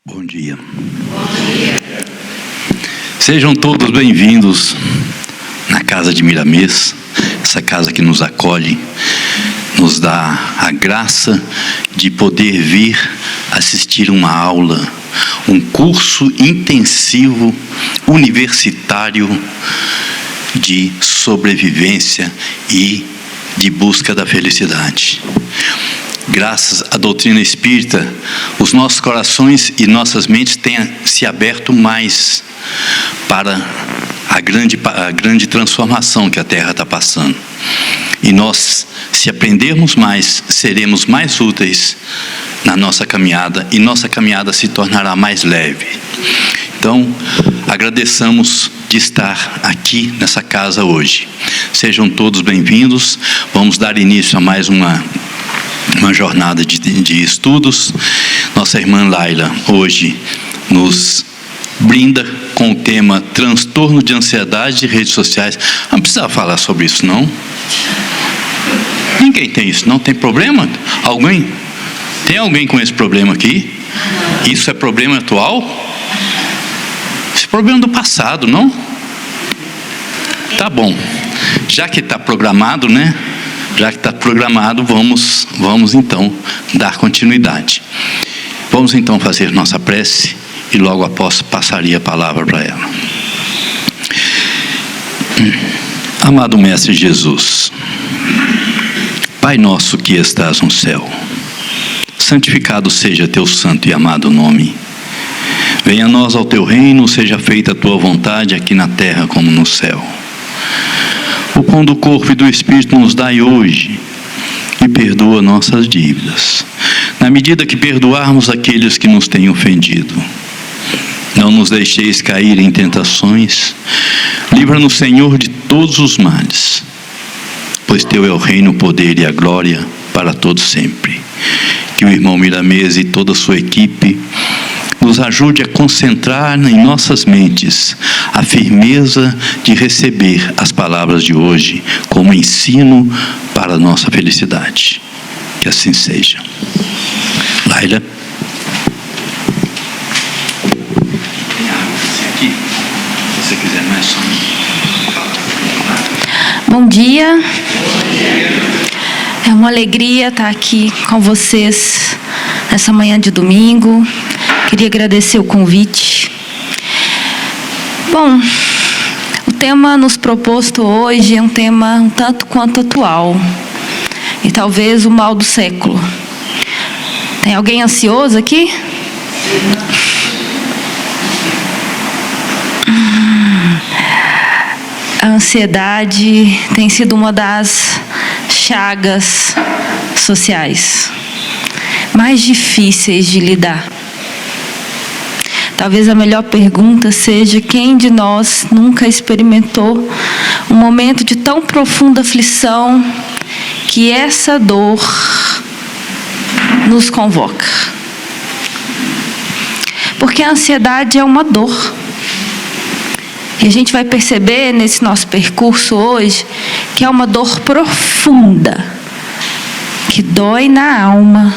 Bom dia. Sejam todos bem-vindos na casa de Miramês, essa casa que nos acolhe, nos dá a graça de poder vir assistir uma aula, um curso intensivo universitário de sobrevivência e de busca da felicidade. Graças à doutrina espírita, os nossos corações e nossas mentes têm se aberto mais para a grande transformação que a Terra está passando. E nós, se aprendermos mais, seremos mais úteis na nossa caminhada, e nossa caminhada se tornará mais leve. Então, agradeçamos de estar aqui nessa casa hoje. Sejam todos bem-vindos. Vamos dar início a mais uma jornada de estudos. Nossa irmã Laila hoje nos brinda com o tema transtorno de ansiedade e redes sociais. Não precisa falar sobre isso, não? Ninguém tem isso, não tem problema? Alguém? Tem alguém com esse problema aqui? Isso é problema atual? Esse é problema do passado, não? Tá bom. Já que está programado, né? Já que está programado, vamos então dar continuidade. Vamos então fazer nossa prece e logo após passaria a palavra para ela. Amado Mestre Jesus, Pai nosso que estás no céu, santificado seja teu santo e amado nome. Venha a nós ao teu reino, seja feita a tua vontade aqui na terra como no céu. O pão do corpo e do Espírito nos dai hoje, e perdoa nossas dívidas, na medida que perdoarmos aqueles que nos têm ofendido. Não nos deixeis cair em tentações, livra-nos, Senhor, de todos os males, pois teu é o reino, o poder e a glória para todos sempre. Que o irmão Miramês e toda a sua equipe nos ajude a concentrar em nossas mentes a firmeza de receber as palavras de hoje como ensino para a nossa felicidade. Que assim seja. Laila. Se você quiser mais só. Bom dia. É uma alegria estar aqui com vocês essa manhã de domingo. Queria agradecer o convite. Bom, o tema nos proposto hoje é um tema um tanto quanto atual. E talvez o mal do século. Tem alguém ansioso aqui? A ansiedade tem sido uma das chagas sociais mais difíceis de lidar. Talvez a melhor pergunta seja: quem de nós nunca experimentou um momento de tão profunda aflição que essa dor nos convoca? Porque a ansiedade é uma dor. E a gente vai perceber nesse nosso percurso hoje que é uma dor profunda, que dói na alma,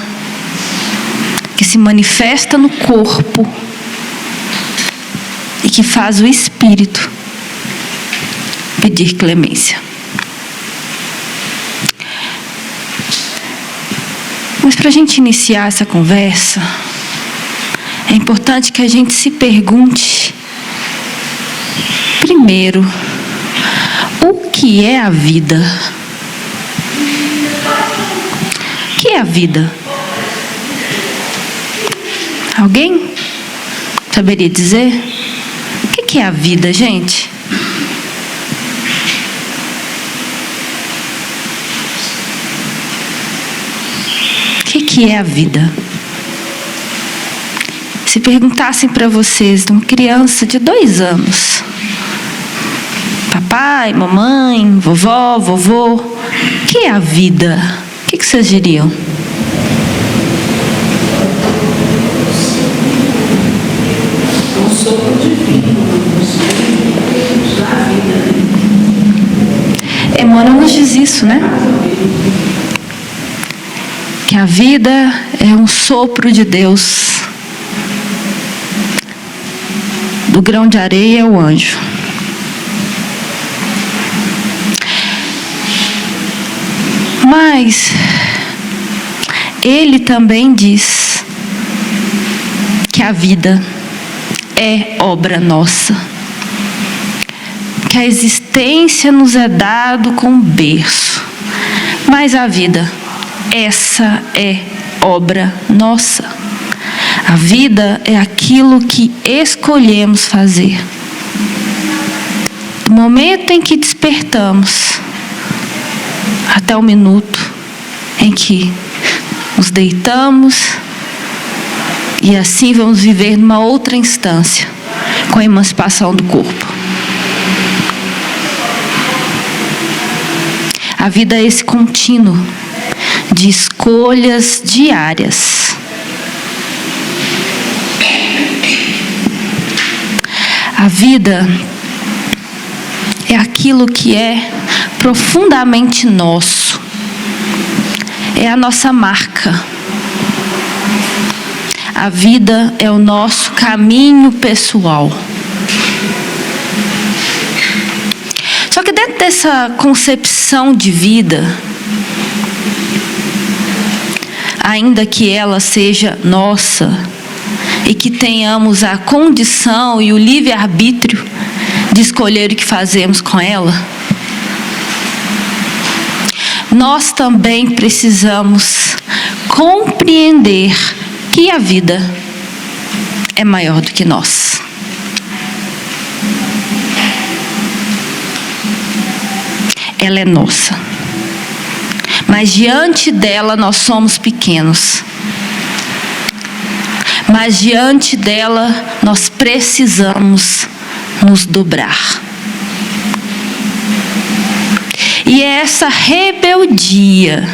que se manifesta no corpo e que faz o espírito pedir clemência. Mas para a gente iniciar essa conversa, é importante que a gente se pergunte primeiro: o que é a vida? O que é a vida? Alguém saberia dizer? O que é a vida, gente? O que é a vida? Se perguntassem para vocês, de uma criança de 2 anos, papai, mamãe, vovó, vovô, o que é a vida? O que vocês diriam? Emmanuel nos diz isso, né? Que a vida é um sopro de Deus do grão de areia é o anjo. Mas ele também diz que a vida é obra nossa, que a existência nos é dado com berço, mas a vida, essa é obra nossa. A vida é aquilo que escolhemos fazer. Do momento em que despertamos até o minuto em que nos deitamos, e assim vamos viver numa outra instância, com a emancipação do corpo. A vida é esse contínuo de escolhas diárias. A vida é aquilo que é profundamente nosso. É a nossa marca. A vida é o nosso caminho pessoal. Só que dentro dessa concepção de vida, ainda que ela seja nossa e que tenhamos a condição e o livre-arbítrio de escolher o que fazemos com ela, nós também precisamos compreender que a vida é maior do que nós. Ela é nossa. Mas diante dela nós somos pequenos. Mas diante dela nós precisamos nos dobrar. E é essa rebeldia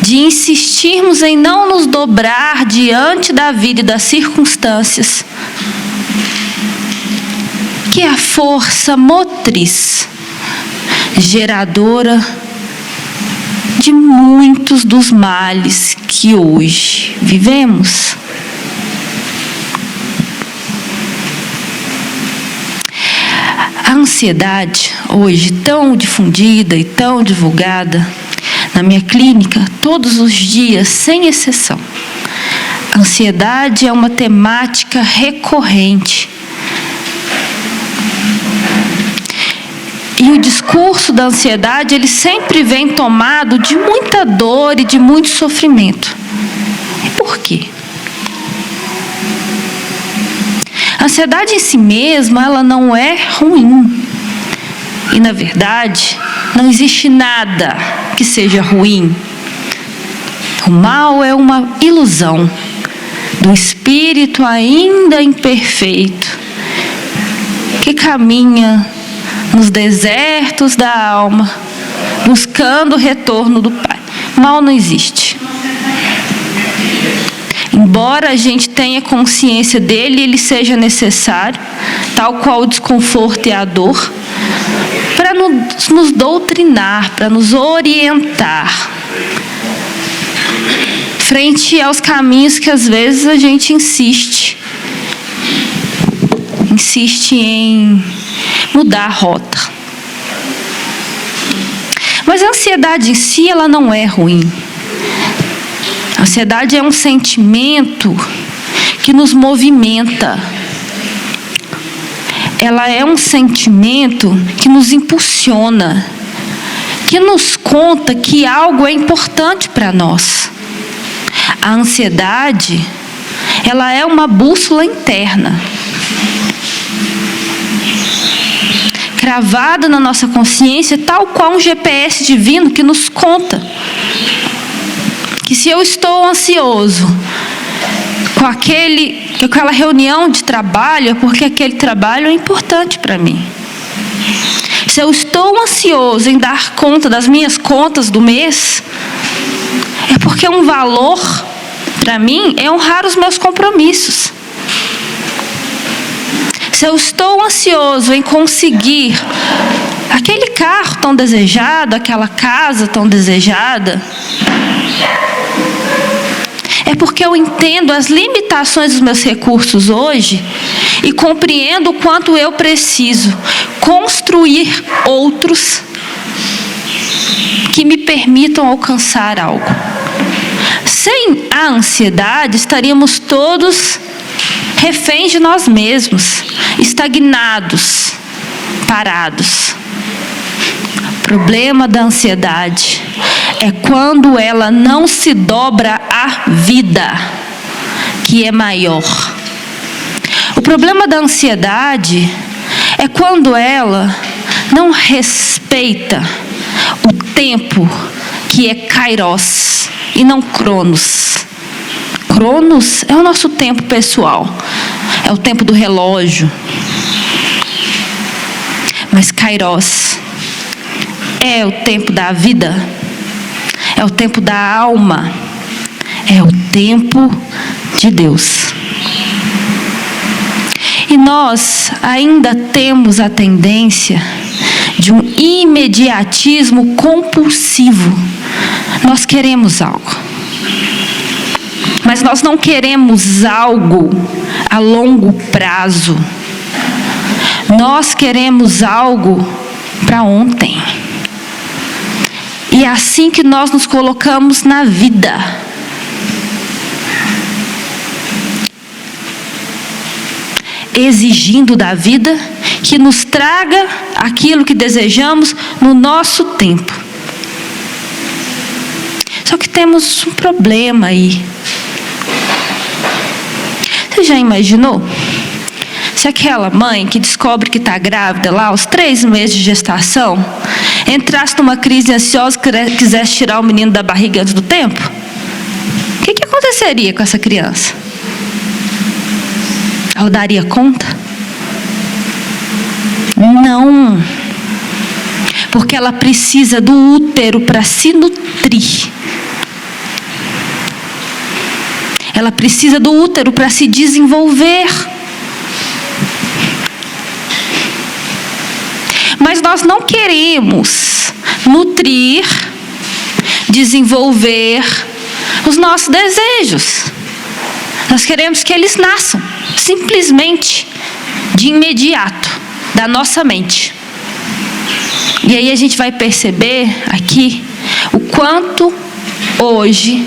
de insistirmos em não nos dobrar diante da vida e das circunstâncias que é a força motriz geradora de muitos dos males que hoje vivemos. A ansiedade, hoje tão difundida e tão divulgada, na minha clínica, todos os dias, sem exceção. A ansiedade é uma temática recorrente. E o discurso da ansiedade, ele sempre vem tomado de muita dor e de muito sofrimento. E por quê? A ansiedade em si mesma, ela não é ruim. E, na verdade, não existe nada que seja ruim. O mal é uma ilusão do espírito ainda imperfeito, que caminha nos desertos da alma, buscando o retorno do Pai. Mal não existe. Embora a gente tenha consciência dele, ele seja necessário, tal qual o desconforto e a dor, para nos doutrinar, para nos orientar, frente aos caminhos que às vezes a gente insiste em mudar a rota. Mas a ansiedade em si, ela não é ruim. A ansiedade é um sentimento que nos movimenta. Ela é um sentimento que nos impulsiona, que nos conta que algo é importante para nós. A ansiedade, ela é uma bússola interna, cravada na nossa consciência, tal qual um GPS divino que nos conta que se eu estou ansioso com aquela reunião de trabalho, é porque aquele trabalho é importante para mim. Se eu estou ansioso em dar conta das minhas contas do mês, é porque um valor para mim é honrar os meus compromissos. Se eu estou ansioso em conseguir aquele carro tão desejado, aquela casa tão desejada, é porque eu entendo as limitações dos meus recursos hoje e compreendo o quanto eu preciso construir outros que me permitam alcançar algo. Sem a ansiedade, estaríamos todos reféns de nós mesmos, estagnados, parados. O problema da ansiedade é quando ela não se dobra à vida, que é maior. O problema da ansiedade é quando ela não respeita o tempo, que é kairos e não cronos. Cronos é o nosso tempo pessoal, é o tempo do relógio. Mas kairos é o tempo da vida, é o tempo da alma, é o tempo de Deus. E nós ainda temos a tendência de um imediatismo compulsivo. Nós queremos algo, mas nós não queremos algo a longo prazo. Nós queremos algo para ontem. E é assim que nós nos colocamos na vida. Exigindo da vida que nos traga aquilo que desejamos no nosso tempo. Só que temos um problema aí. Você já imaginou? Se aquela mãe que descobre que está grávida lá aos 3 meses de gestação entrasse numa crise ansiosa e quisesse tirar o menino da barriga antes do tempo, o que aconteceria com essa criança? Ela daria conta? Não. Porque ela precisa do útero para se nutrir. Ela precisa do útero para se desenvolver. Mas nós não queremos nutrir, desenvolver os nossos desejos. Nós queremos que eles nasçam, simplesmente, de imediato, da nossa mente. E aí a gente vai perceber aqui o quanto hoje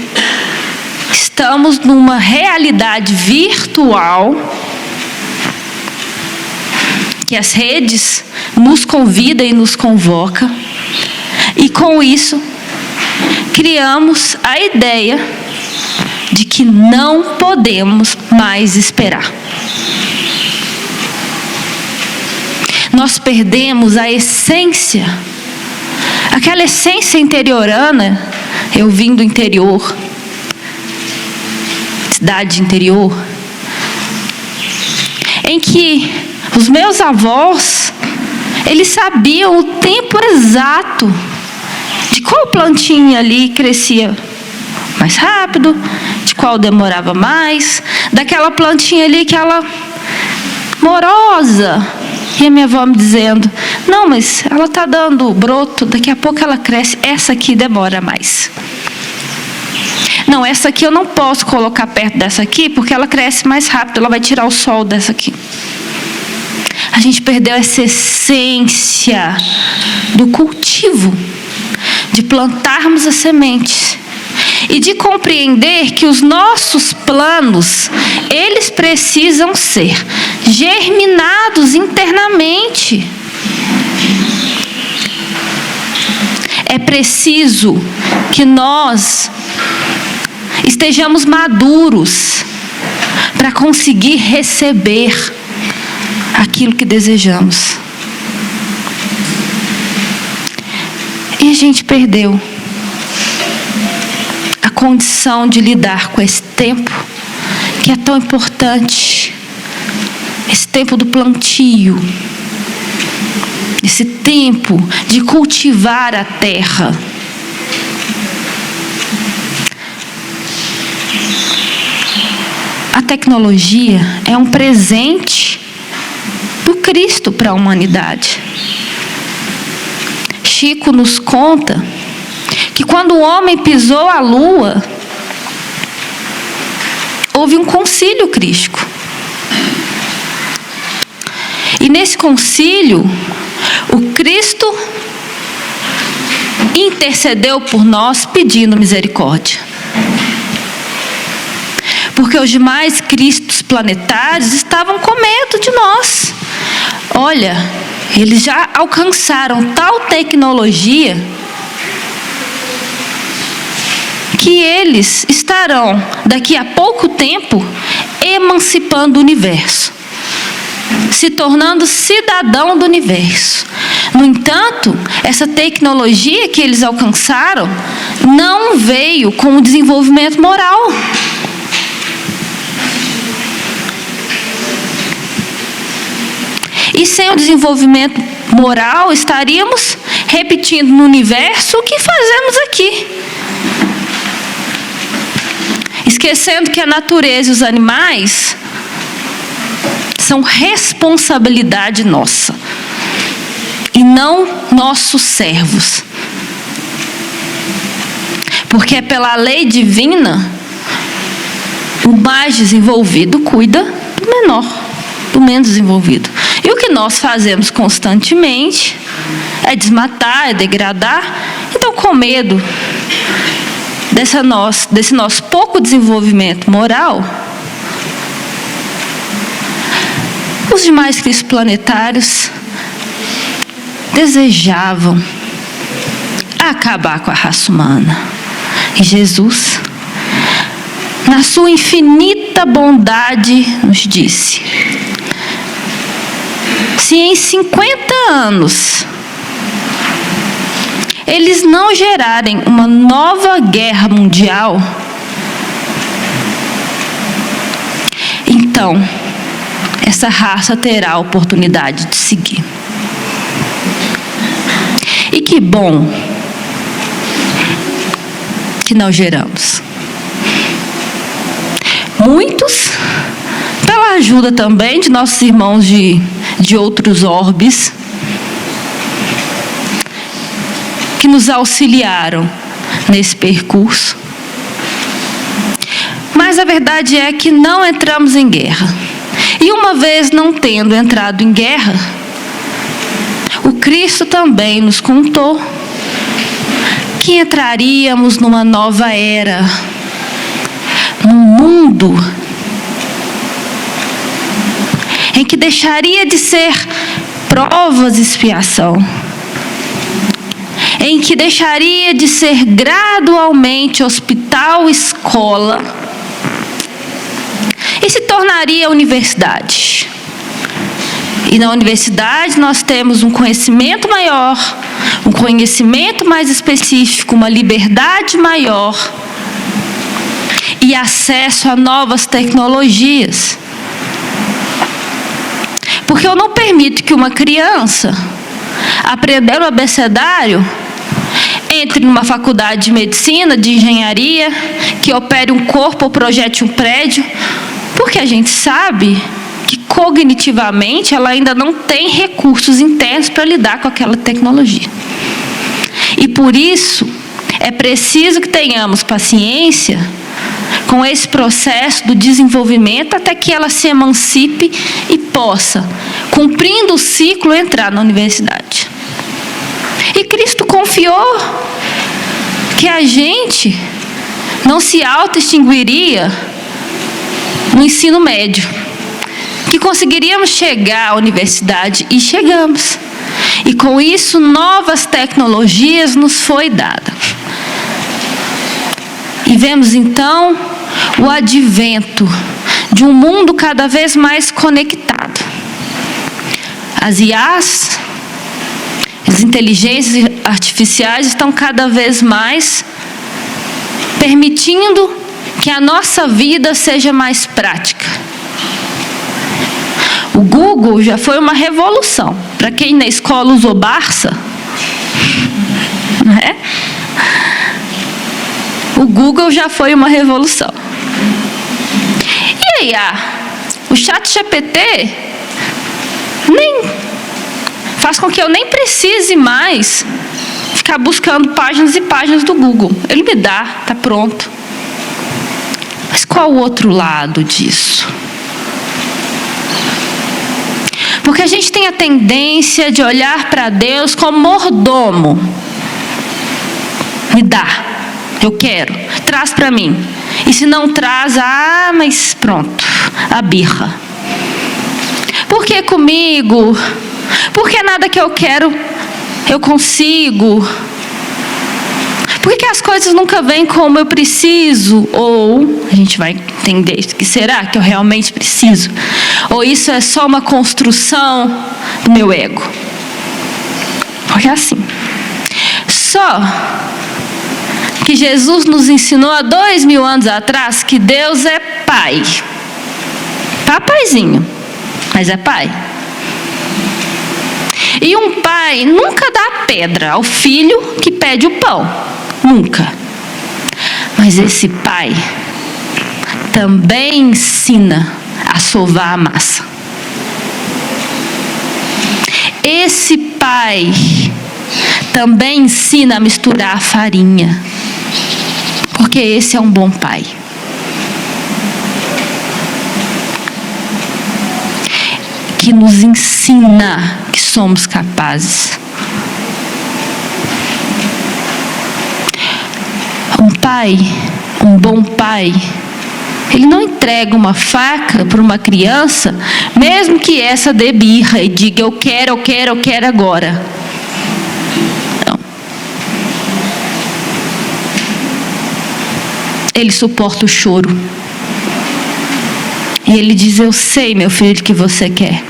estamos numa realidade virtual que as redes nos convidam e nos convocam, e com isso criamos a ideia de que não podemos mais esperar. Nós perdemos a essência, aquela essência interiorana. Eu vim do interior, cidade interior, em que os meus avós, eles sabiam o tempo exato de qual plantinha ali crescia mais rápido, de qual demorava mais, daquela plantinha ali que ela morosa. E a minha avó me dizendo: não, mas ela está dando broto, daqui a pouco ela cresce, essa aqui demora mais. Não, essa aqui eu não posso colocar perto dessa aqui, porque ela cresce mais rápido, ela vai tirar o sol dessa aqui. A gente perdeu essa essência do cultivo, de plantarmos as sementes e de compreender que os nossos planos, eles precisam ser germinados internamente. É preciso que nós estejamos maduros para conseguir receber aquilo que desejamos. E a gente perdeu a condição de lidar com esse tempo que é tão importante, esse tempo do plantio, esse tempo de cultivar a terra. A tecnologia é um presente do Cristo para a humanidade. Chico nos conta que quando o homem pisou a lua, houve um concílio crístico. E nesse concílio, o Cristo intercedeu por nós pedindo misericórdia. Porque os demais cristos planetários estavam com medo de nós. Olha, eles já alcançaram tal tecnologia que eles estarão, daqui a pouco tempo, emancipando o universo, se tornando cidadão do universo. No entanto, essa tecnologia que eles alcançaram não veio com o desenvolvimento moral. E sem o desenvolvimento moral, estaríamos repetindo no universo o que fazemos aqui. Esquecendo que a natureza e os animais são responsabilidade nossa e não nossos servos. Porque é pela lei divina, o mais desenvolvido cuida do menor, do menos desenvolvido. E o que nós fazemos constantemente é desmatar, é degradar. Então, com medo desse nosso pouco desenvolvimento moral, os demais cristos planetários desejavam acabar com a raça humana. E Jesus, na sua infinita bondade, nos disse: se em 50 anos eles não gerarem uma nova guerra mundial, então essa raça terá a oportunidade de seguir. E que bom que não geramos. Muitos, pela ajuda também de nossos irmãos de outros orbes, que nos auxiliaram nesse percurso. Mas a verdade é que não entramos em guerra. E uma vez não tendo entrado em guerra, o Cristo também nos contou que entraríamos numa nova era, num mundo em que deixaria de ser provas e expiação, em que deixaria de ser gradualmente hospital, escola, e se tornaria universidade. E na universidade nós temos um conhecimento maior, um conhecimento mais específico, uma liberdade maior e acesso a novas tecnologias. Porque eu não permito que uma criança, aprendendo o abecedário, entre numa faculdade de medicina, de engenharia, que opere um corpo ou projete um prédio, porque a gente sabe que cognitivamente ela ainda não tem recursos internos para lidar com aquela tecnologia. E por isso é preciso que tenhamos paciência com esse processo do desenvolvimento até que ela se emancipe e possa, cumprindo o ciclo, entrar na universidade. E Cristo confiou que a gente não se auto-extinguiria no ensino médio, que conseguiríamos chegar à universidade, e chegamos. E com isso, novas tecnologias nos foi dada. E vemos então o advento de um mundo cada vez mais conectado. As IAs, as inteligências artificiais, estão cada vez mais permitindo que a nossa vida seja mais prática. O Google já foi uma revolução. Para quem na escola usou Barça, não é? O Google já foi uma revolução. E aí, o ChatGPT faz com que eu nem precise mais ficar buscando páginas e páginas do Google. Ele me dá, está pronto. Mas qual o outro lado disso? Porque a gente tem a tendência de olhar para Deus como mordomo. Me dá, eu quero, traz para mim. E se não traz, mas pronto, a birra. Por que comigo? Porque nada que eu quero eu consigo? Por que as coisas nunca vêm como eu preciso? Ou a gente vai entender que será que eu realmente preciso? Ou isso é só uma construção do meu ego? Porque é assim. Só que Jesus nos ensinou há 2000 anos atrás que Deus é Pai. Papaizinho, mas é Pai. E um pai nunca dá pedra ao filho que pede o pão. Nunca. Mas esse pai também ensina a sovar a massa. Esse pai também ensina a misturar a farinha. Porque esse é um bom pai. Que nos ensina que somos capazes. Um pai, um bom pai, ele não entrega uma faca para uma criança, mesmo que essa dê birra e diga eu quero agora. Não. Ele suporta o choro. E ele diz, eu sei, meu filho, o que você quer.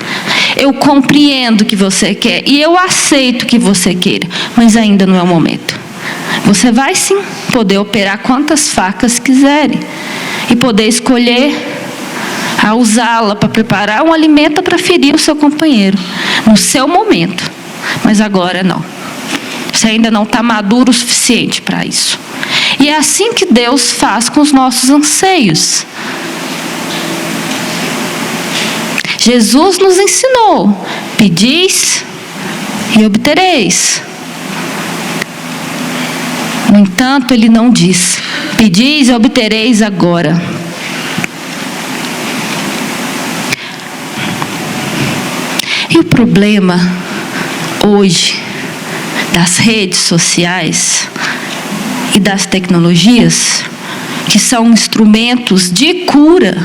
Eu compreendo o que você quer. E eu aceito o que você queira. Mas ainda não é o momento. Você vai sim poder operar quantas facas quiserem. E poder escolher a usá-la para preparar um alimento para ferir o seu companheiro. No seu momento. Mas agora não. Você ainda não está maduro o suficiente para isso. E é assim que Deus faz com os nossos anseios. Jesus nos ensinou, pedis e obtereis. No entanto, ele não diz, pedis e obtereis agora. E o problema hoje das redes sociais e das tecnologias, que são instrumentos de cura,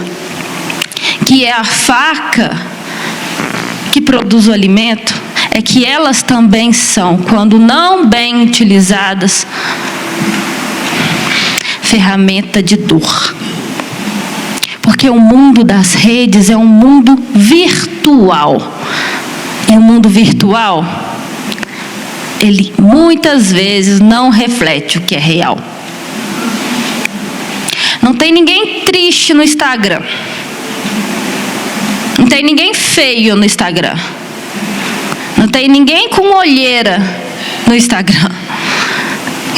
que é a faca que produz o alimento, é que elas também são, quando não bem utilizadas, ferramenta de dor. Porque o mundo das redes é um mundo virtual. E o mundo virtual, ele muitas vezes não reflete o que é real. Não tem ninguém triste no Instagram. Não tem ninguém feio no Instagram. Não tem ninguém com olheira no Instagram.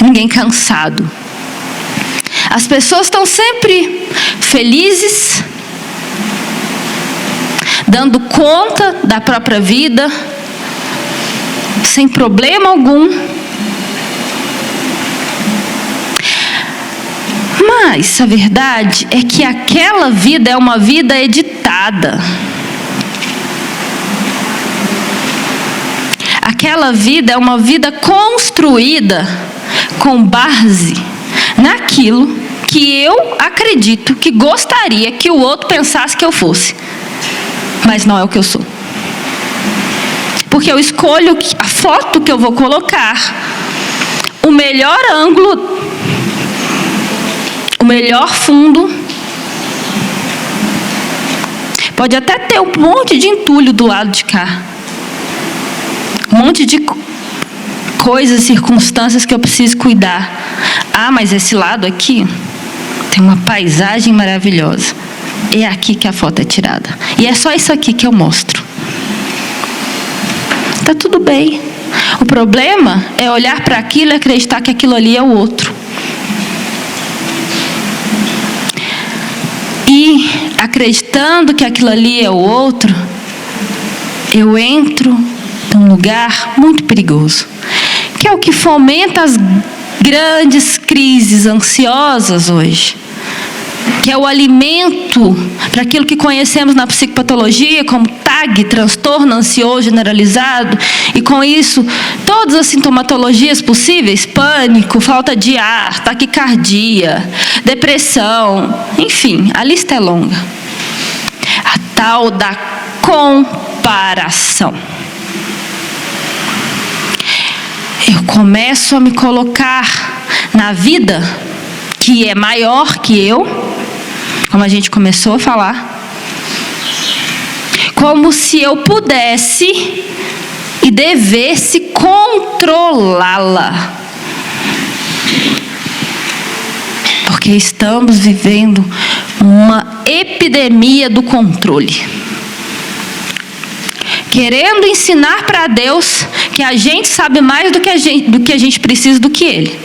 Ninguém cansado. As pessoas estão sempre felizes, dando conta da própria vida, sem problema algum. Mas a verdade é que aquela vida é uma vida editada. Aquela vida é uma vida construída com base naquilo que eu acredito que gostaria que o outro pensasse que eu fosse. Mas não é o que eu sou. Porque eu escolho a foto que eu vou colocar, o melhor ângulo, o melhor fundo. Pode até ter um monte de entulho do lado de cá. Um monte de coisas, circunstâncias que eu preciso cuidar. Mas esse lado aqui tem uma paisagem maravilhosa. É aqui que a foto é tirada. E é só isso aqui que eu mostro. Está tudo bem. O problema é olhar para aquilo e acreditar que aquilo ali é o outro. E acreditando que aquilo ali é o outro, eu entro num lugar muito perigoso, que é o que fomenta as grandes crises ansiosas hoje. que é o alimento para aquilo que conhecemos na psicopatologia como TAG, transtorno ansioso generalizado, e com isso todas as sintomatologias possíveis: pânico, falta de ar, taquicardia, depressão, enfim, a lista é longa. A tal da comparação. Eu começo a me colocar na vida que é maior que eu, como a gente começou a falar, como se eu pudesse e devesse controlá-la. Porque estamos vivendo uma epidemia do controle. Querendo ensinar para Deus que a gente sabe mais do que a gente precisa do que Ele.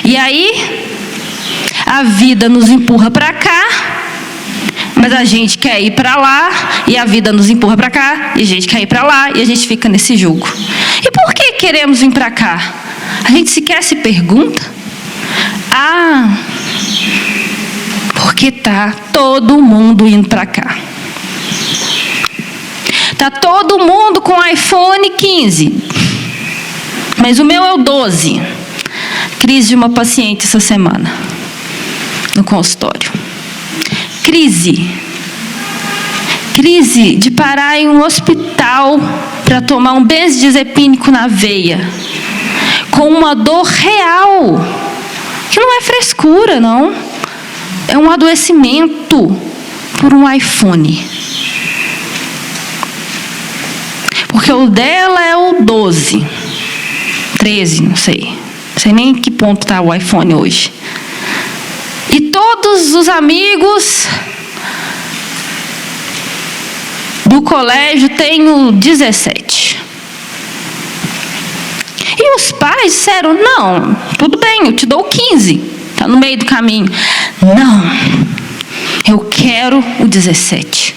E aí, a vida nos empurra para cá, mas a gente quer ir para lá, e a vida nos empurra para cá, e a gente quer ir para lá, e a gente fica nesse jogo. E por que queremos vir para cá? A gente sequer se pergunta. Porque tá todo mundo indo para cá. Tá todo mundo com iPhone 15, mas o meu é o 12. Crise de uma paciente essa semana, no consultório. Crise de parar em um hospital para tomar um benzodiazepínico na veia, com uma dor real, que não é frescura, não. É um adoecimento por um iPhone. Porque o dela é o 12, 13, não sei nem em que ponto está o iPhone hoje. E todos os amigos do colégio têm o 17. E os pais disseram: não, tudo bem, eu te dou o 15, está no meio do caminho. Não, eu quero o 17.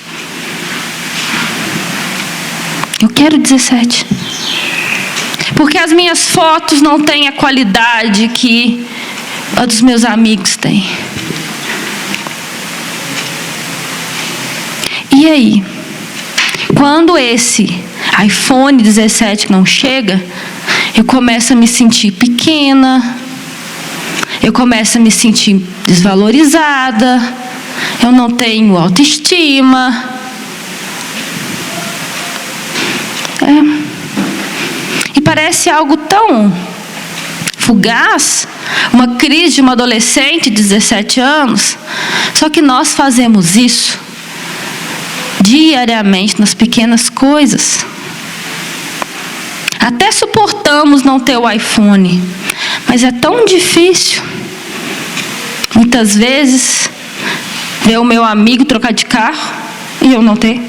Eu quero 17. Porque as minhas fotos não têm a qualidade que a dos meus amigos têm. E aí? Quando esse iPhone 17 não chega, eu começo a me sentir pequena, eu começo a me sentir desvalorizada, eu não tenho autoestima. E parece algo tão fugaz, uma crise de uma adolescente de 17 anos, só que nós fazemos isso diariamente nas pequenas coisas. Até suportamos não ter o iPhone, mas é tão difícil, muitas vezes, ver o meu amigo trocar de carro e eu não ter.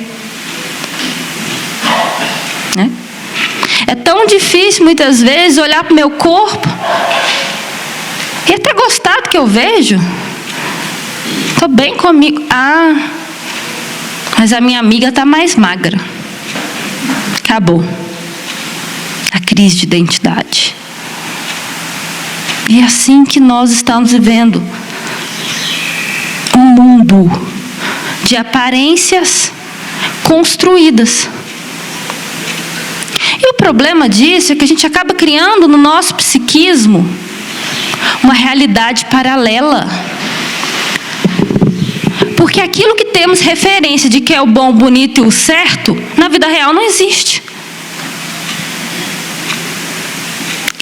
É tão difícil, muitas vezes, olhar para o meu corpo e até gostar do que eu vejo. Estou bem comigo. Mas a minha amiga está mais magra. Acabou. A crise de identidade. E é assim que nós estamos vivendo. Um mundo de aparências construídas. E o problema disso é que a gente acaba criando no nosso psiquismo uma realidade paralela. Porque aquilo que temos referência de que é o bom, o bonito e o certo, na vida real não existe.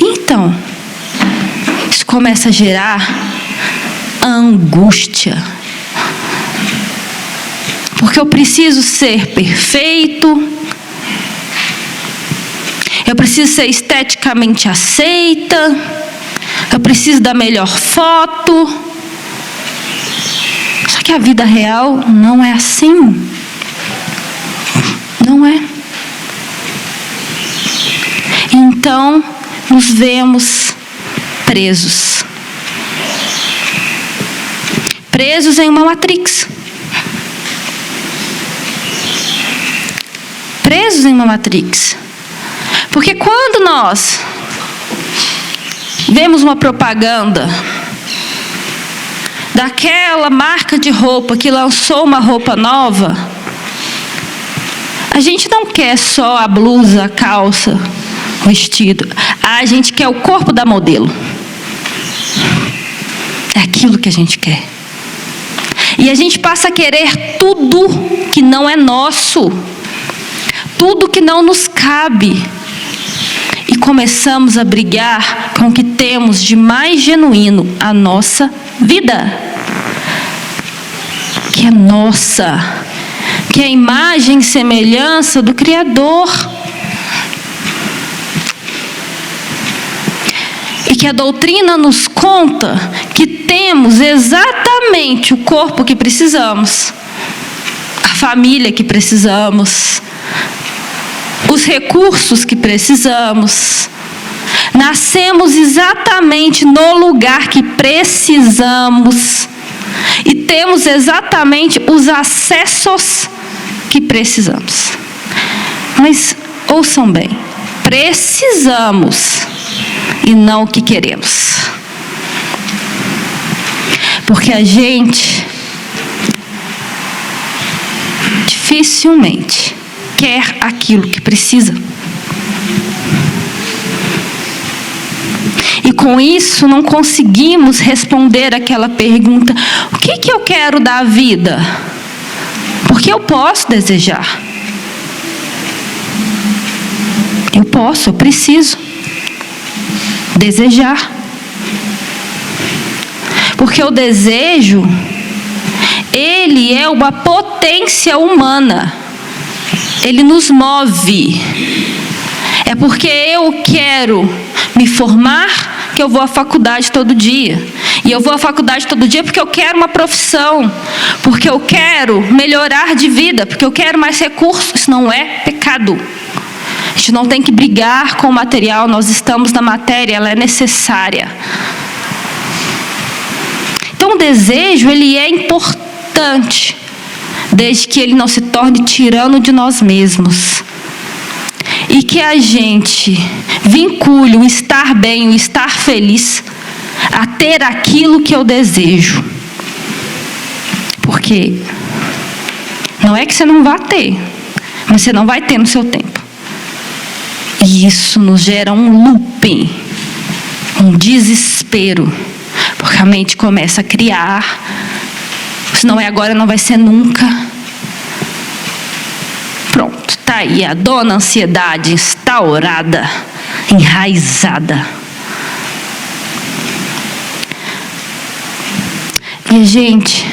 Então, isso começa a gerar angústia. Porque eu preciso ser perfeito, eu preciso ser esteticamente aceita, eu preciso da melhor foto. Só que a vida real não é assim. Não é. Então, nos vemos presos. Presos em uma matrix. Presos em uma matrix. Porque quando nós vemos uma propaganda daquela marca de roupa que lançou uma roupa nova, a gente não quer só a blusa, a calça, o vestido. A gente quer o corpo da modelo. É aquilo que a gente quer. E a gente passa a querer tudo que não é nosso, tudo que não nos cabe. E começamos a brigar com o que temos de mais genuíno, a nossa vida, que é nossa, que é a imagem e semelhança do Criador. E que a doutrina nos conta que temos exatamente o corpo que precisamos, a família que precisamos, os recursos que precisamos. Nascemos exatamente no lugar que precisamos e temos exatamente os acessos que precisamos. Mas ouçam bem, precisamos e não o que queremos. Porque a gente dificilmente quer aquilo que precisa. E com isso não conseguimos responder aquela pergunta: o que eu quero da vida? Porque eu posso desejar. Eu preciso desejar. Porque o desejo, ele é uma potência humana. Ele nos move. É porque eu quero me formar que eu vou à faculdade todo dia. E eu vou à faculdade todo dia porque eu quero uma profissão. Porque eu quero melhorar de vida. Porque eu quero mais recursos. Isso não é pecado. A gente não tem que brigar com o material. Nós estamos na matéria, ela é necessária. Então o desejo, ele é importante, desde que ele não se torne tirano de nós mesmos. E que a gente vincule o estar bem, o estar feliz, a ter aquilo que eu desejo. Porque não é que você não vá ter, mas você não vai ter no seu tempo. E isso nos gera um looping, um desespero. Porque a mente começa a criar. Se não é agora, não vai ser nunca. Pronto, está aí a dona ansiedade instaurada, enraizada. E a gente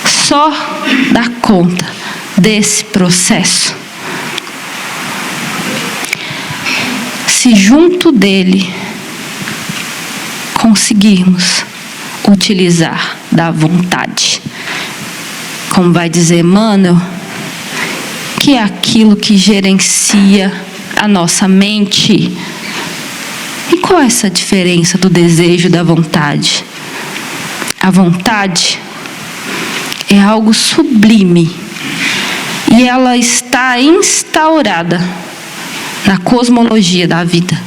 só dá conta desse processo se junto dele conseguirmos utilizar da vontade. Como vai dizer Emmanuel, que é aquilo que gerencia a nossa mente. E qual é essa diferença do desejo e da vontade? A vontade é algo sublime e ela está instaurada na cosmologia da vida.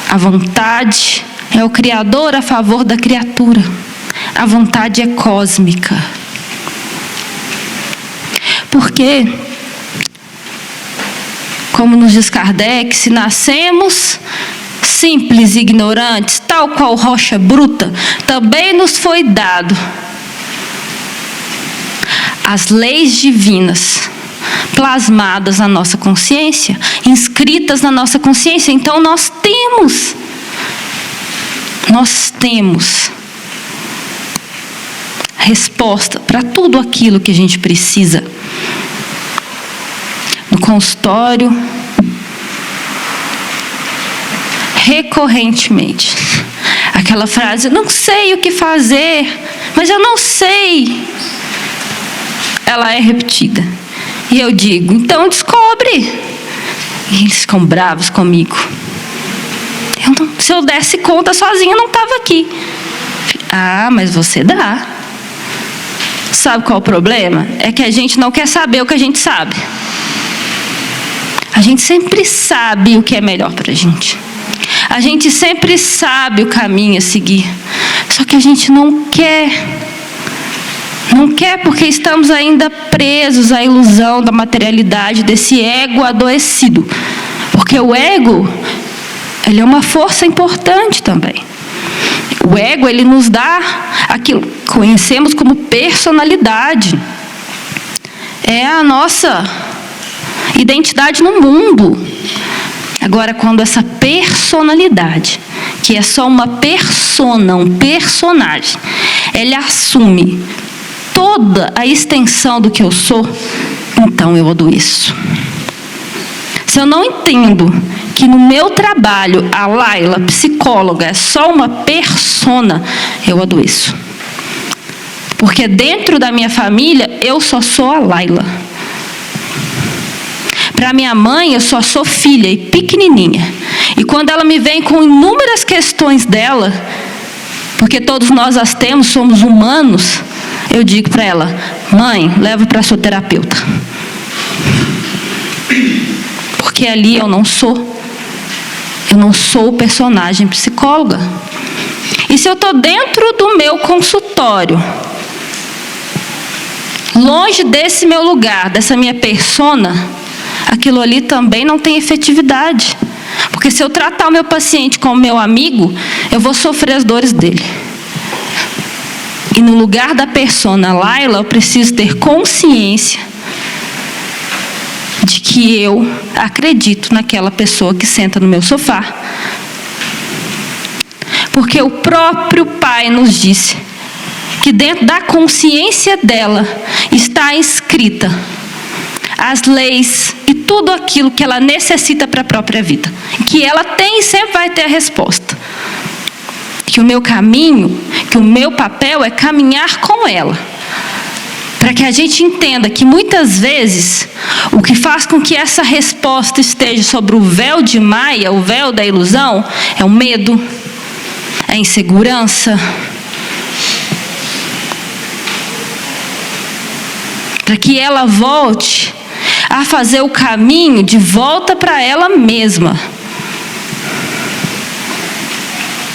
A vontade é o Criador a favor da criatura. A vontade é cósmica. Porque, como nos diz Kardec, se nascemos simples e ignorantes, tal qual rocha bruta, também nos foi dado as leis divinas plasmadas na nossa consciência, inscritas na nossa consciência. Então nós temos resposta para tudo aquilo que a gente precisa. No consultório, recorrentemente, aquela frase: não sei o que fazer, mas eu não sei. Ela é repetida. E eu digo: então descobre. E eles ficam bravos comigo. Se eu desse conta sozinha, eu não estava aqui. Ah, mas você dá. Sabe qual é o problema? É que a gente não quer saber o que a gente sabe. A gente sempre sabe o que é melhor para a gente. A gente sempre sabe o caminho a seguir. Só que a gente não quer. Não quer porque estamos ainda presos à ilusão da materialidade, desse ego adoecido. Porque o ego, ele é uma força importante também. O ego, ele nos dá aquilo que conhecemos como personalidade. É a nossa identidade no mundo. Agora, quando essa personalidade, que é só uma persona, um personagem, ele assume toda a extensão do que eu sou, então eu adoeço. Se eu não entendo que no meu trabalho a Laila, psicóloga, é só uma persona, eu adoeço. Porque dentro da minha família, eu só sou a Laila. Para minha mãe, eu só sou filha e pequenininha. E quando ela me vem com inúmeras questões dela, porque todos nós as temos, somos humanos, eu digo para ela: mãe, leva para sua terapeuta. Porque ali eu não sou o personagem psicóloga. E se eu estou dentro do meu consultório, longe desse meu lugar, dessa minha persona, aquilo ali também não tem efetividade. Porque se eu tratar o meu paciente como meu amigo, eu vou sofrer as dores dele. E no lugar da persona Laila, eu preciso ter consciência de que eu acredito naquela pessoa que senta no meu sofá. Porque o próprio Pai nos disse que dentro da consciência dela está escrita as leis e tudo aquilo que ela necessita para a própria vida. Que ela tem e sempre vai ter a resposta. Que o meu caminho, que o meu papel é caminhar com ela. Para que a gente entenda que muitas vezes o que faz com que essa resposta esteja sobre o véu de Maia, o véu da ilusão, é o medo, é a insegurança. Para que ela volte a fazer o caminho de volta para ela mesma.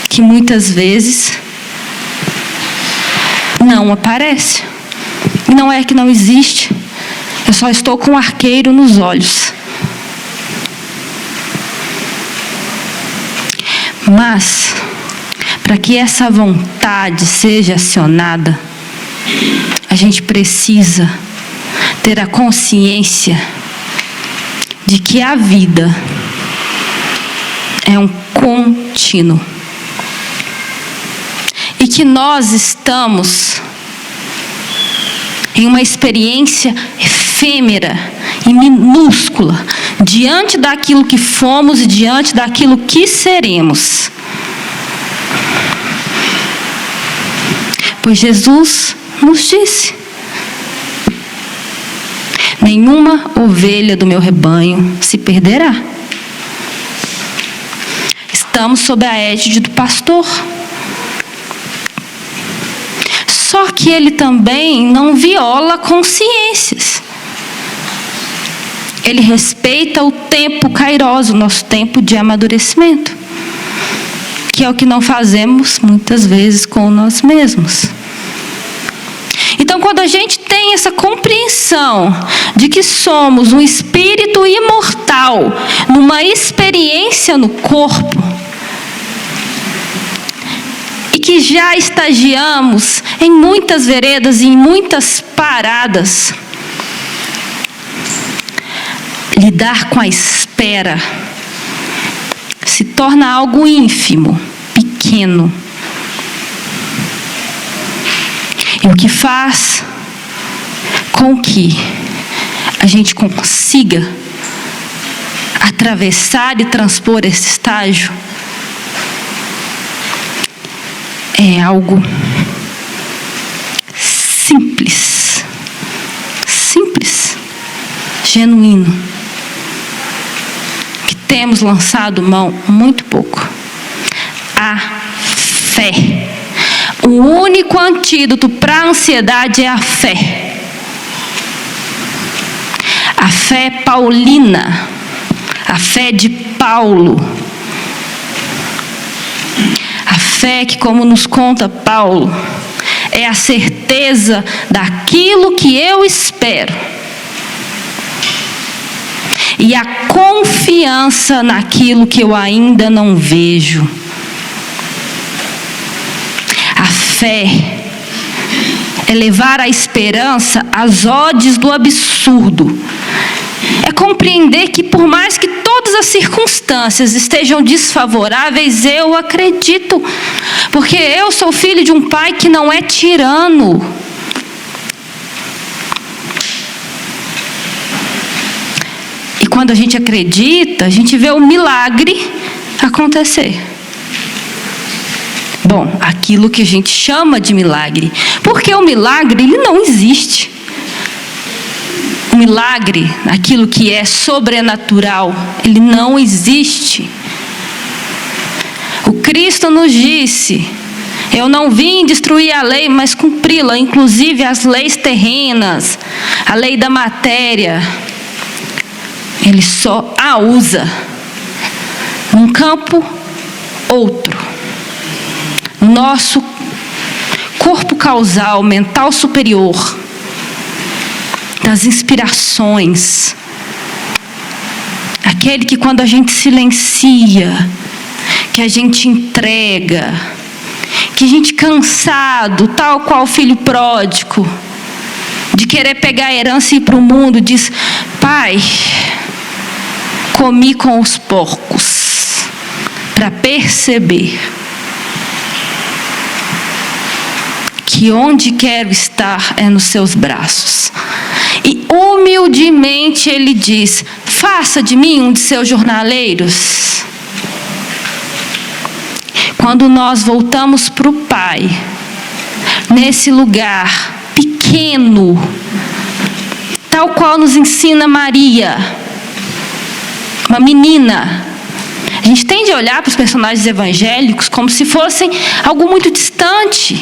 Que muitas vezes não aparece. E não é que não existe. Eu só estou com um arqueiro nos olhos. Mas, para que essa vontade seja acionada, a gente precisa ter a consciência de que a vida é um contínuo. E que nós estamos em uma experiência efêmera e minúscula, diante daquilo que fomos e diante daquilo que seremos. Pois Jesus nos disse: nenhuma ovelha do meu rebanho se perderá. Estamos sob a égide do pastor. Só que ele também não viola consciências. Ele respeita o tempo kairos, o nosso tempo de amadurecimento, que é o que não fazemos muitas vezes com nós mesmos. Então, quando a gente tem essa compreensão de que somos um espírito imortal, numa experiência no corpo, e que já estagiamos em muitas veredas e em muitas paradas, lidar com a espera se torna algo ínfimo, pequeno. E o que faz com que a gente consiga atravessar e transpor esse estágio é algo simples, genuíno, que temos lançado mão muito pouco. A fé. O único antídoto para a ansiedade é a fé. A fé paulina, a fé de Paulo. fé que, como nos conta Paulo, é a certeza daquilo que eu espero e a confiança naquilo que eu ainda não vejo. A fé é levar a esperança às odds do absurdo. É compreender que, por mais que todas as circunstâncias estejam desfavoráveis, eu acredito, porque eu sou filho de um pai que não é tirano. E quando a gente acredita, a gente vê o milagre acontecer. Bom, aquilo que a gente chama de milagre, porque o milagre, ele não existe. O milagre, aquilo que é sobrenatural, ele não existe. O Cristo nos disse: eu não vim destruir a lei, mas cumpri-la, inclusive as leis terrenas, a lei da matéria. Ele só a usa num campo outro. Nosso corpo causal, mental superior, das inspirações, aquele que, quando a gente silencia, que a gente entrega, que a gente cansado, tal qual o filho pródigo, de querer pegar a herança e ir para o mundo, diz: pai, comi com os porcos, para perceber que onde quero estar é nos seus braços. E humildemente ele diz: faça de mim um de seus jornaleiros. Quando nós voltamos para o Pai, nesse lugar pequeno, tal qual nos ensina Maria, uma menina, a gente tende a olhar para os personagens evangélicos como se fossem algo muito distante.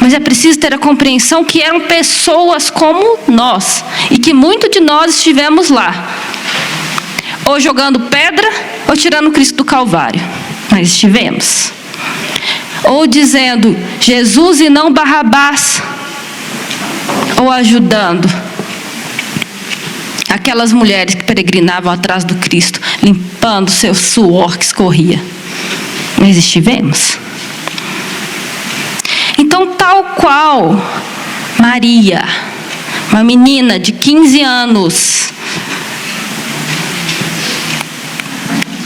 Mas é preciso ter a compreensão que eram pessoas como nós, e que muito de nós estivemos lá, ou jogando pedra, ou tirando Cristo do Calvário. Mas estivemos. Ou dizendo Jesus e não Barrabás, ou ajudando aquelas mulheres que peregrinavam atrás do Cristo, limpando seu suor que escorria. Mas estivemos. Então, tal qual Maria, uma menina de 15 anos,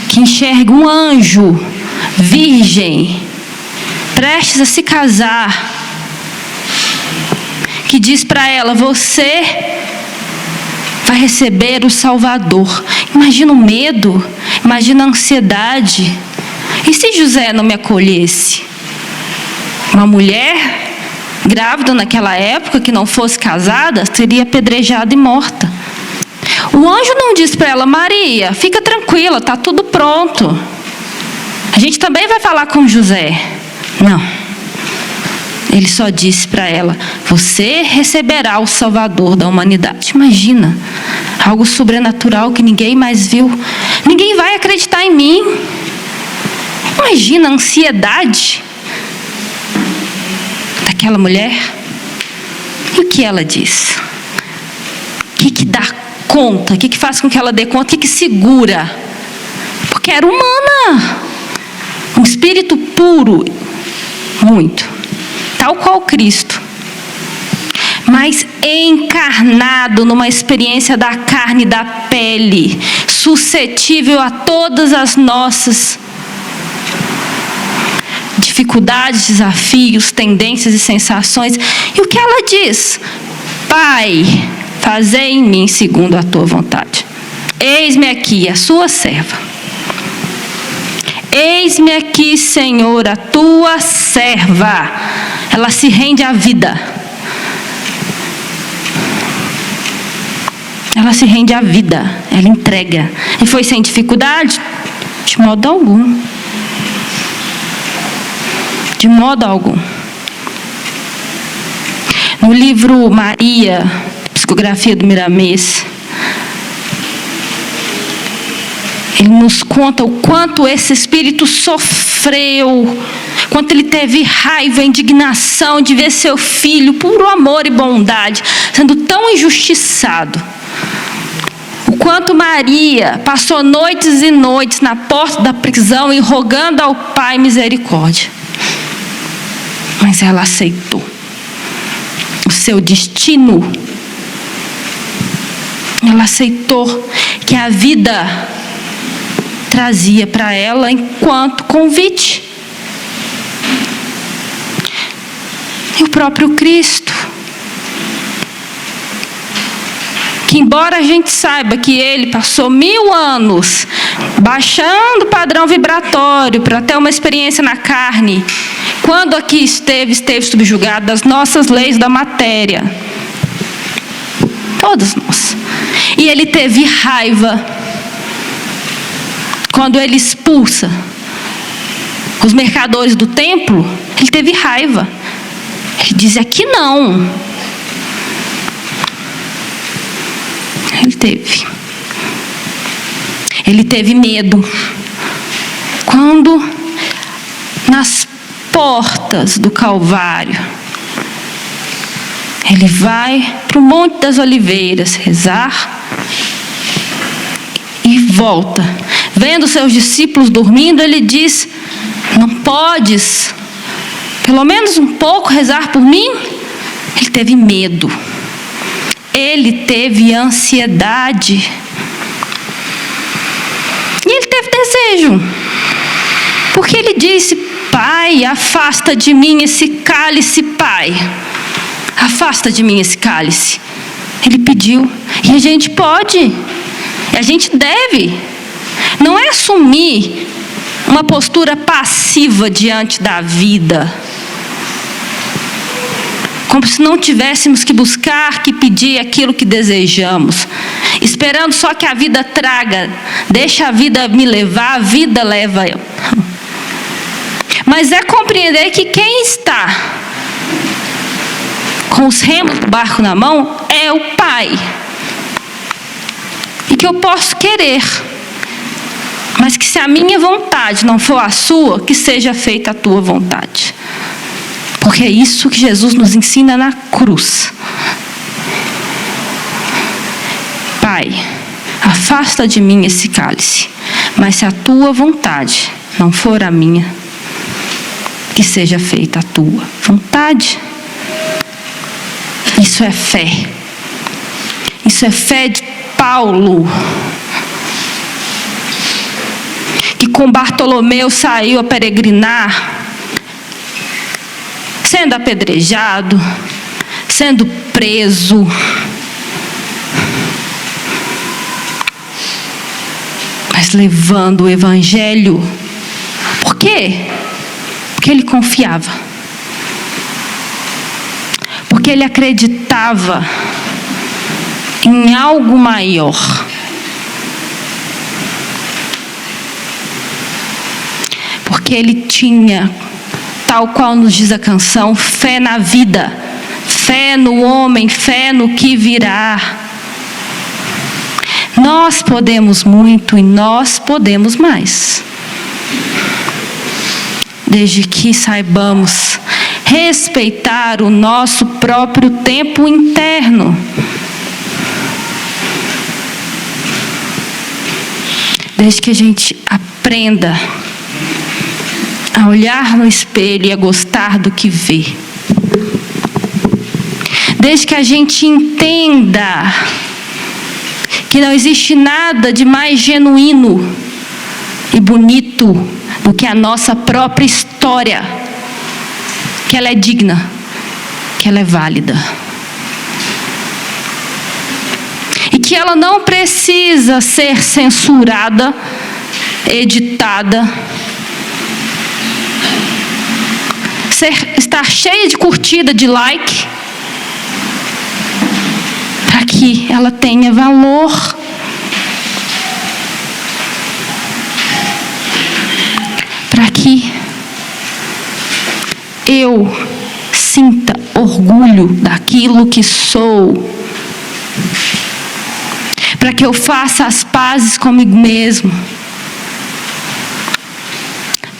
que enxerga um anjo virgem, prestes a se casar, que diz para ela: você vai receber o Salvador. Imagina o medo, imagina a ansiedade. E se José não me acolhesse? Uma mulher grávida naquela época, que não fosse casada, seria apedrejada e morta. O anjo não disse para ela: Maria, fica tranquila, está tudo pronto. A gente também vai falar com José. Não. Ele só disse para ela: você receberá o Salvador da humanidade. Imagina, algo sobrenatural que ninguém mais viu. Ninguém vai acreditar em mim. Imagina a ansiedade daquela mulher. E o que ela diz? O que dá conta? O que faz com que ela dê conta? O que segura? Porque era humana. Um espírito puro. Muito. Tal qual Cristo. Mas encarnado numa experiência da carne e da pele. Suscetível a todas as nossas dificuldades, desafios, tendências e sensações. E o que ela diz? Pai, fazei em mim segundo a tua vontade. Eis-me aqui, a sua serva. Eis-me aqui, Senhor, a tua serva. Ela se rende à vida. Ela se rende à vida. Ela entrega. E foi sem dificuldade? De modo algum. De modo algum. No livro Maria, psicografia do Miramês, ele nos conta o quanto esse espírito sofreu, quanto ele teve raiva, indignação de ver seu filho, puro amor e bondade, sendo tão injustiçado. O quanto Maria passou noites e noites na porta da prisão e rogando ao Pai misericórdia. Mas ela aceitou o seu destino. Ela aceitou que a vida trazia para ela enquanto convite. E o próprio Cristo, que embora a gente saiba que ele passou 1000 anos baixando o padrão vibratório para ter uma experiência na carne, quando aqui esteve subjugado das nossas leis da matéria, todas nós. E ele teve raiva quando ele expulsa os mercadores do templo. Ele teve raiva. Ele diz: aqui não. Ele teve medo quando nas portas do Calvário ele vai para o Monte das Oliveiras rezar e volta. Vendo seus discípulos dormindo, ele diz: não podes pelo menos um pouco rezar por mim? Ele teve medo. Ele teve ansiedade. E ele teve desejo. Porque ele disse: Pai, afasta de mim esse cálice, Pai. Afasta de mim esse cálice. Ele pediu. E a gente pode. E a gente deve. Não é assumir uma postura passiva diante da vida, como se não tivéssemos que buscar, que pedir aquilo que desejamos, esperando só que a vida traga. Deixa a vida me levar, a vida leva eu. Mas é compreender que quem está com os remos do barco na mão é o Pai. E que eu posso querer, mas que se a minha vontade não for a sua, que seja feita a tua vontade. Porque é isso que Jesus nos ensina na cruz. Pai, afasta de mim esse cálice, mas se a tua vontade não for a minha, que seja feita a tua vontade. Isso é fé. Isso é fé de Paulo, que com Bartolomeu saiu a peregrinar, sendo apedrejado, sendo preso, mas levando o evangelho. Por quê? Porque ele confiava, porque ele acreditava em algo maior. Porque ele tinha, tal qual nos diz a canção, fé na vida, fé no homem, fé no que virá. Nós podemos muito e nós podemos mais, desde que saibamos respeitar o nosso próprio tempo interno. Desde que a gente aprenda a olhar no espelho e a gostar do que vê. Desde que a gente entenda que não existe nada de mais genuíno e bonito do que a nossa própria história, que ela é digna, que ela é válida. E que ela não precisa ser censurada, editada, estar cheia de curtida, de like, para que ela tenha valor. Para que eu sinta orgulho daquilo que sou. Para que eu faça as pazes comigo mesmo.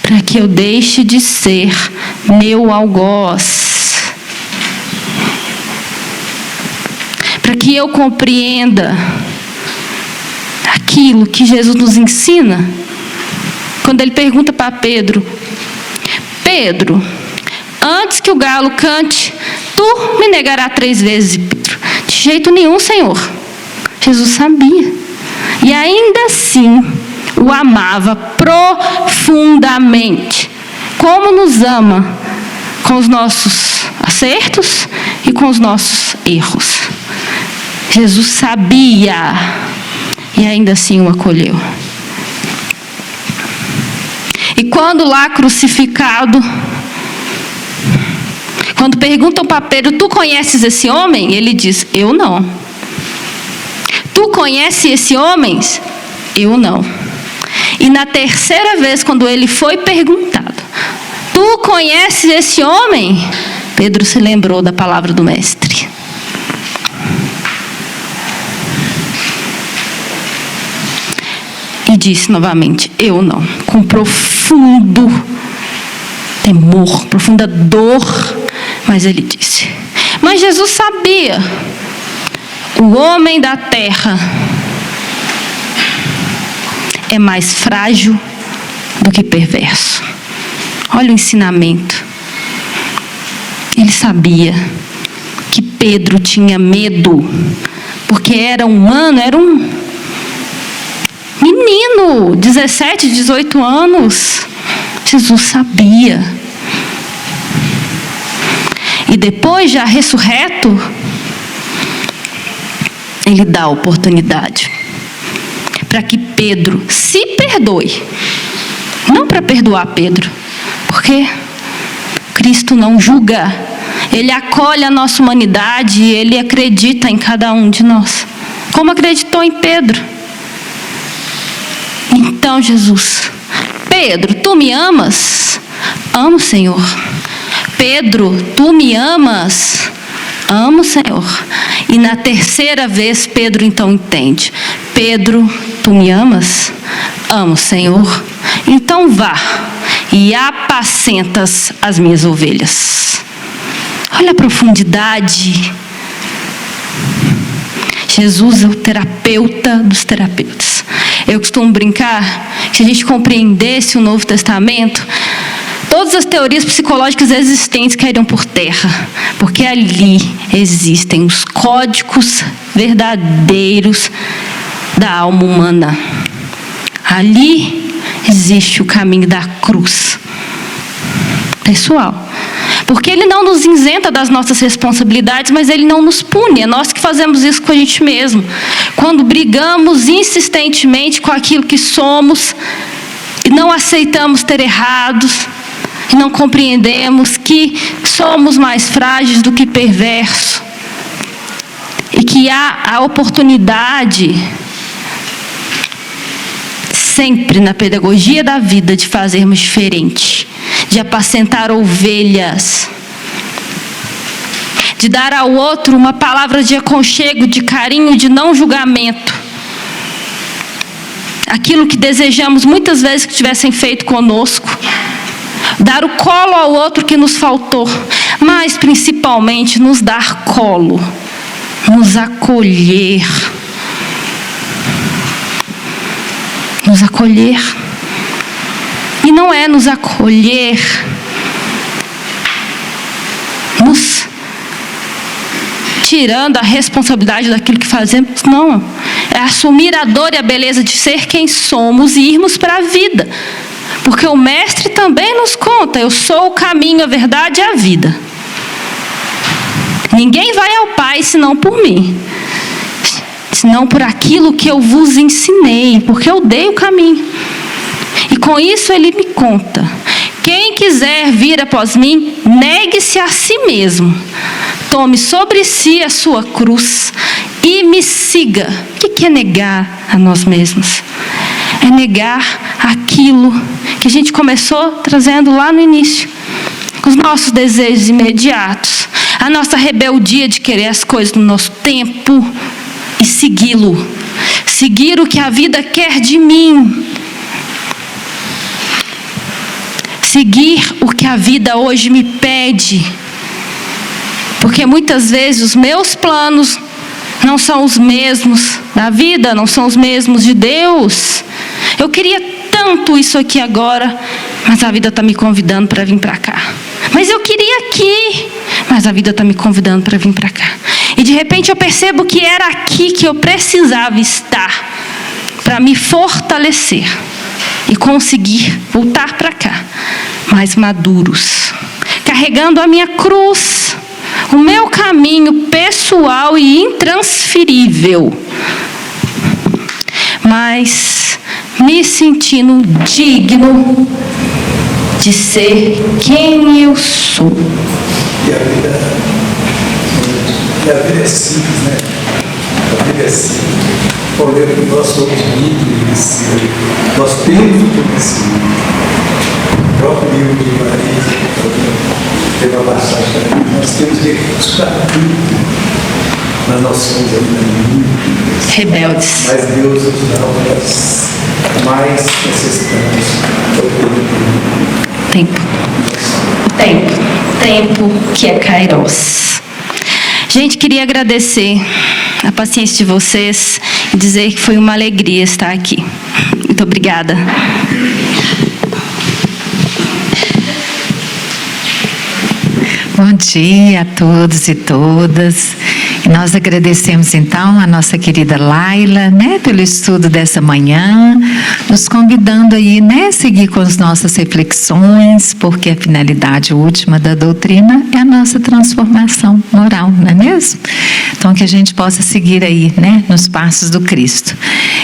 para que eu deixe de ser meu algoz, para que eu compreenda aquilo que Jesus nos ensina, quando ele pergunta para Pedro: Pedro, antes que o galo cante, tu me negarás 3 vezes. Pedro: de jeito nenhum, Senhor. Jesus sabia, e ainda assim o amava profundamente, como nos ama, com os nossos acertos e com os nossos erros. Jesus sabia, e ainda assim o acolheu. E quando lá crucificado, quando perguntam para Pedro: tu conheces esse homem? Ele diz: eu não. Tu conheces esse homem? Eu não. E na terceira vez, quando ele foi perguntado: tu conheces esse homem? Pedro se lembrou da palavra do mestre. E disse novamente: eu não. Com profundo temor, profunda dor. Mas ele disse. Mas Jesus sabia. O homem da terra é mais frágil do que perverso. Olha o ensinamento. Ele sabia que Pedro tinha medo, porque era humano, era um menino, 17, 18 anos. Jesus sabia. E depois, já ressurreto, ele dá a oportunidade para que Pedro se perdoe. Não para perdoar Pedro, porque Cristo não julga. Ele acolhe a nossa humanidade e ele acredita em cada um de nós, como acreditou em Pedro. Então Jesus: Pedro, tu me amas? Amo, Senhor. Pedro, tu me amas? Amo, Senhor. E na terceira vez Pedro então entende: Pedro, tu me amas? Amo, Senhor. Então vá e apacentas as minhas ovelhas. Olha a profundidade. Jesus é o terapeuta dos terapeutas. Eu costumo brincar que se a gente compreendesse o Novo Testamento, todas as teorias psicológicas existentes cairiam por terra, porque ali existem os códigos verdadeiros da alma humana. Ali existe o caminho da cruz. Pessoal, porque ele não nos isenta das nossas responsabilidades, mas ele não nos pune. É nós que fazemos isso com a gente mesmo. Quando brigamos insistentemente com aquilo que somos e não aceitamos ter errados, e não compreendemos que somos mais frágeis do que perversos, e que há a oportunidade sempre na pedagogia da vida de fazermos diferente, de apacentar ovelhas, de dar ao outro uma palavra de aconchego, de carinho, de não julgamento. Aquilo que desejamos muitas vezes que tivessem feito conosco. Dar o colo ao outro que nos faltou, mas principalmente nos dar colo, nos acolher. Nos acolher. E não é nos acolher, nos tirando a responsabilidade daquilo que fazemos, não. É assumir a dor e a beleza de ser quem somos e irmos para a vida. Porque o mestre também nos conta: eu sou o caminho, a verdade e a vida. Ninguém vai ao Pai senão por mim, senão por aquilo que eu vos ensinei, porque eu dei o caminho. E com isso ele me conta: quem quiser vir após mim, negue-se a si mesmo, tome sobre si a sua cruz e me siga. O que é negar a nós mesmos? É negar aquilo que a gente começou trazendo lá no início. Os nossos desejos imediatos, a nossa rebeldia de querer as coisas no nosso tempo e segui-lo. Seguir o que a vida quer de mim. seguir o que a vida hoje me pede. Porque muitas vezes os meus planos não são os mesmos da vida, não são os mesmos de Deus. Eu queria tanto isso aqui agora, mas a vida está me convidando para vir para cá. Mas eu queria aqui, mas a vida está me convidando para vir para cá. E de repente eu percebo que era aqui que eu precisava estar para me fortalecer e conseguir voltar para cá, mais maduros, carregando a minha cruz, o meu caminho pessoal e intransferível, mas me sentindo digno de ser quem eu sou. E a vida é simples, né? A vida é simples. Olhando que nós somos livres, nós temos o conhecimento. O próprio livro de Maria tem uma passagem que nós temos recursos para tudo, mas nós somos ainda muito rebeldes. Mas Deus nos dá o que mais necessitamos, Tempo que é Kairos. Gente, queria agradecer a paciência de vocês e dizer que foi uma alegria estar aqui. Muito obrigada. Bom dia a todos e todas. E nós agradecemos então a nossa querida Laila, né, pelo estudo dessa manhã, nos convidando aí, né, a seguir com as nossas reflexões, porque a finalidade última da doutrina é a nossa transformação moral, não é mesmo? Então que a gente possa seguir aí, né, nos passos do Cristo.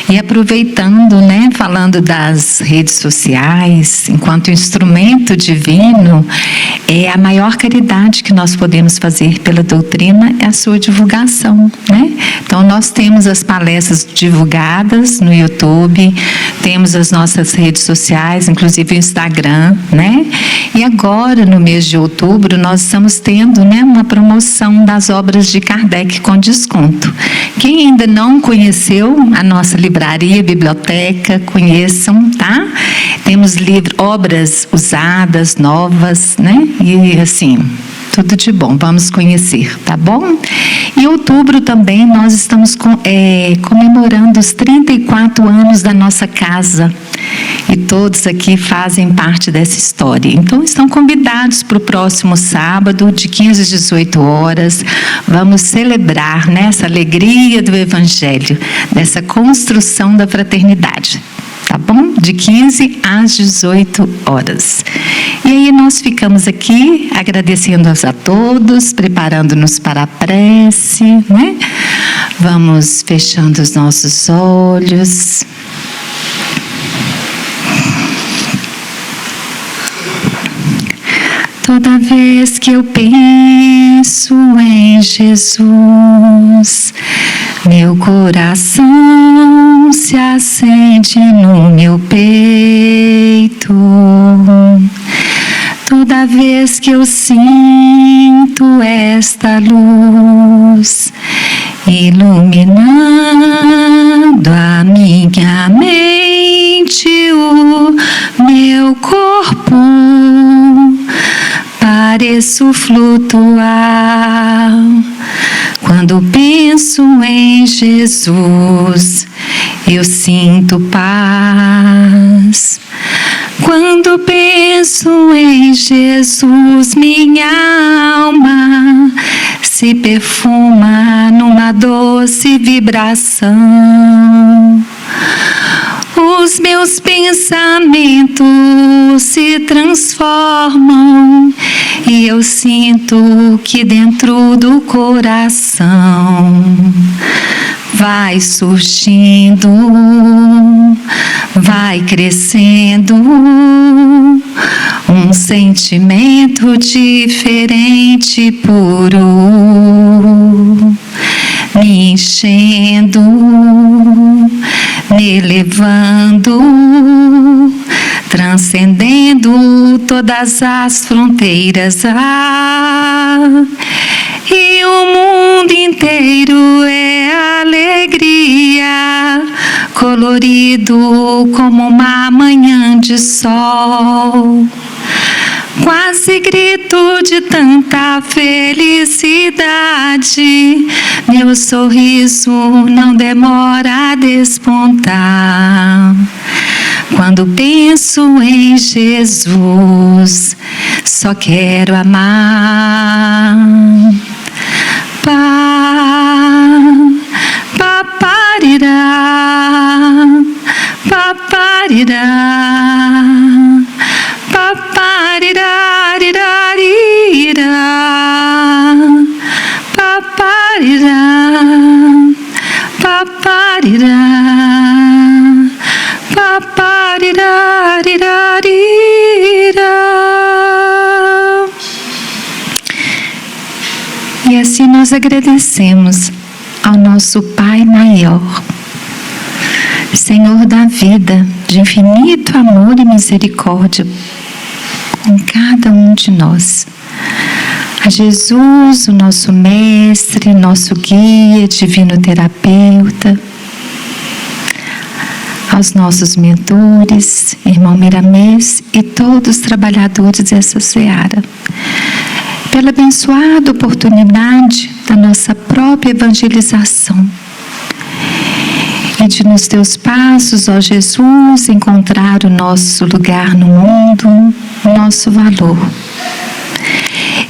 E aproveitando, né, falando das redes sociais, enquanto instrumento divino, a maior caridade que nós podemos fazer pela doutrina é a sua divulgação, né? Então nós temos as palestras divulgadas no YouTube, temos as nossas redes sociais, inclusive o Instagram, né? E agora no mês de outubro nós estamos tendo, né, uma promoção das obras de Kardec com desconto. Quem ainda não conheceu a nossa livraria, biblioteca, conheçam, tá? Temos obras usadas, novas, né? E assim, tudo de bom, vamos conhecer, tá bom? Em outubro também nós estamos comemorando os 34 anos da nossa casa. E todos aqui fazem parte dessa história. Então estão convidados para o próximo sábado, de 15 às 18 horas. Vamos celebrar, né, essa alegria do Evangelho, dessa construção da fraternidade. Tá bom? De 15 às 18 horas. E aí nós ficamos aqui agradecendo a todos, preparando-nos para a prece, né? Vamos fechando os nossos olhos. Toda vez que eu penso em Jesus, meu coração se acende no meu peito. Toda vez que eu sinto esta luz iluminando a minha mente, o meu corpo, pareço flutuar. Quando penso em Jesus, eu sinto paz. Quando penso em Jesus, minha alma se perfuma numa doce vibração. Os meus pensamentos se transformam e eu sinto que dentro do coração vai surgindo, vai crescendo um sentimento diferente, puro, me enchendo, me elevando, transcendendo todas as fronteiras. E o mundo inteiro é alegria, colorido como uma manhã de sol. Quase grito de tanta felicidade. Meu sorriso não demora a despontar. Quando penso em Jesus, só quero amar. Paparirá, paparirá, paparirá, paparirá, paparirá, paparirá. E assim nós agradecemos ao nosso Pai maior, Senhor da vida, de infinito amor e misericórdia com cada um de nós. A Jesus, o nosso mestre, nosso guia, divino terapeuta, aos nossos mentores, irmão Miramês e todos os trabalhadores dessa seara, pela abençoada oportunidade da nossa própria evangelização e de nos teus passos, ó Jesus, encontrar o nosso lugar no mundo, o nosso valor.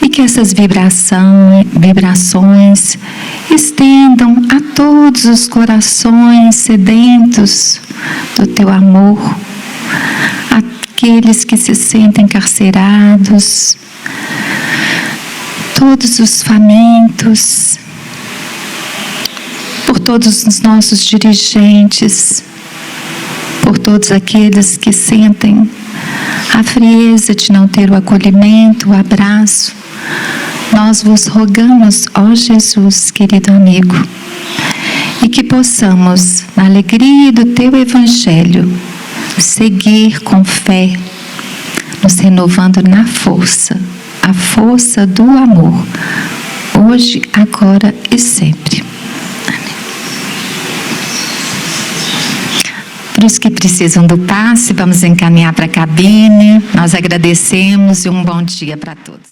E que essas vibrações estendam a todos os corações sedentos do teu amor, aqueles que se sentem encarcerados, todos os famintos, por todos os nossos dirigentes, por todos aqueles que sentem a frieza de não ter o acolhimento, o abraço. Nós vos rogamos, ó Jesus, querido amigo, e que possamos, na alegria do teu Evangelho, seguir com fé, nos renovando na força, a força do amor, hoje, agora e sempre. Amém. Para os que precisam do passe, vamos encaminhar para a cabine. Nós agradecemos e um bom dia para todos.